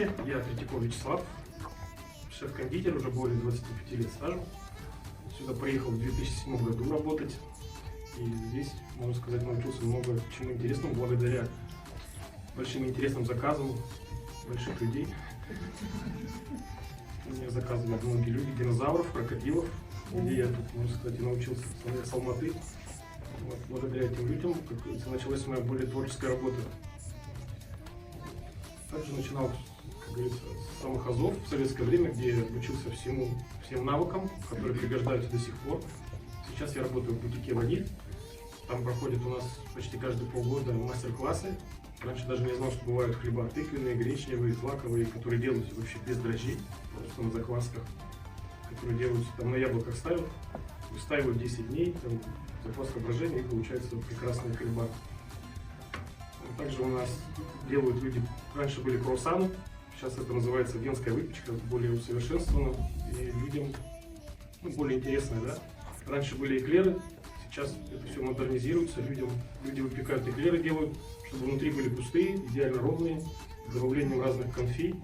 Здравствуйте, я Третьяков Вячеслав, шеф-кондитер, уже более 25 лет стажа. Сюда приехал в 2007 году работать. И здесь, можно сказать, научился много чему интересному благодаря большим интересным заказам больших людей. Мне заказывают многие люди, динозавров, крокодилов, где я тут, можно сказать, и научился с Алматы. Вот, благодаря этим людям, как говорится, началась моя более творческая работа. Также начинал, как говорится, с самых азов в советское время, где я учился всем навыкам, которые пригождаются до сих пор. Сейчас я работаю в бутике «Ваниль». Там проходят у нас почти каждые полгода мастер-классы. Раньше даже не знал, что бывают хлеба тыквенные, гречневые, злаковые, которые делаются вообще без дрожжей, просто на заквасках, которые делаются там на яблоках ставят, выстаивают 10 дней, там, закваска брожения, и получается прекрасные хлеба. Также у нас делают люди, раньше были круассаны, сейчас это называется венская выпечка, более усовершенствована и людям более интересная, да. Раньше были эклеры, сейчас это все модернизируется, люди выпекают эклеры, делают, чтобы внутри были пустые, идеально ровные, с добавлением разных конфей.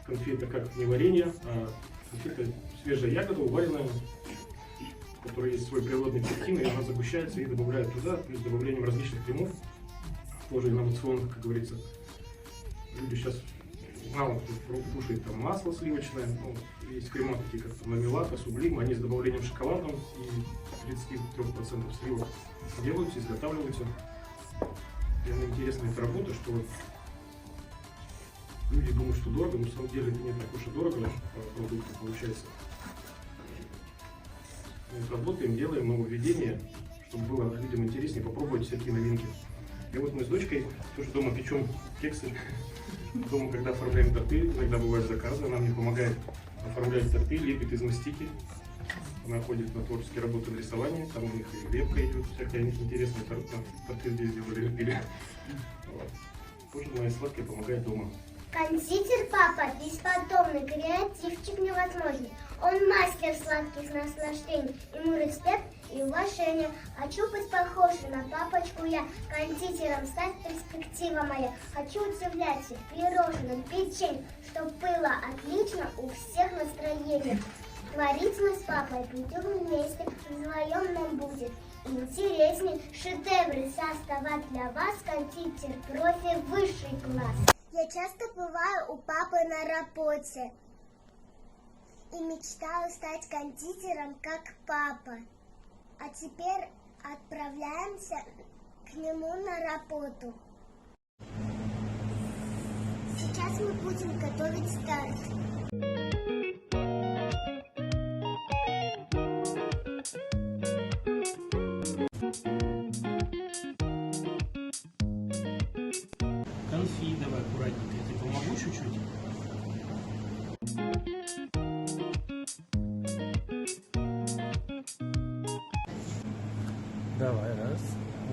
Конфей это как не варенье, а конфей это свежая ягода, уваренная, в которой есть свой природный пектин, и она загущается и добавляют туда, плюс добавлением различных кремов, тоже инновационных, как говорится. Люди сейчас мало кто кушает там масло сливочное, ну, есть крема такие, как там Мармелад, Сублим, они с добавлением шоколада и 33% сливок делаются, изготавливаются. Реально интересная эта работа, что вот люди думают, что дорого, но на самом деле это не так уж и дорого, продукты получается. Мы работаем, делаем нововведения, чтобы было людям интереснее попробовать всякие новинки. И вот мы с дочкой тоже дома печем кексы. Дома, когда оформляем торты, иногда бывают заказы, она мне помогает оформлять торты, лепит из мастики. Она ходит на творческие работы в рисовании, там у них и лепка идет, всякие интересные торты здесь делали, лепили. Вот. Тоже моя сладкая помогает дома. Кондитер папа бесподобный, креативчик невозможный. Он мастер сладких наслаждений. Ему респект и уважение. Хочу быть похожей на папочку я. Кондитером стать перспектива моя. Хочу удивлять всех пирожным, печеньем, чтоб было отлично у всех настроение. Творить мы с папой будем вместе, вдвоем нам будет интересней. Шедевры создавать для вас, кондитер профи высший класс. Я часто бываю у папы на работе и мечтаю стать кондитером, как папа. А теперь отправляемся к нему на работу. Сейчас мы будем готовить старт. Конфи давай аккуратненько, я тебе помогу чуть-чуть. Давай, раз,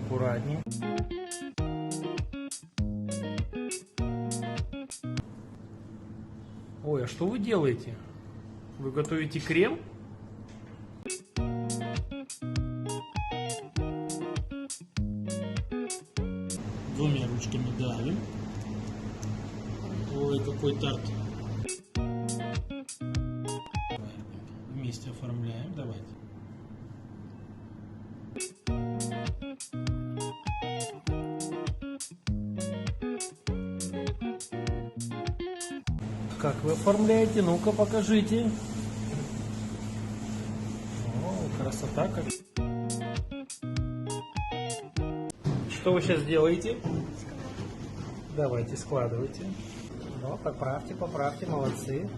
аккуратнее. Ой, а что вы делаете? Вы готовите крем? Двумя ручками давим. Ой, какой тарт. Давай, вместе оформляем, давайте. Как вы оформляете? Ну-ка, покажите. О, красота как. Что вы сейчас делаете? Давайте, складывайте. Ну, поправьте, молодцы.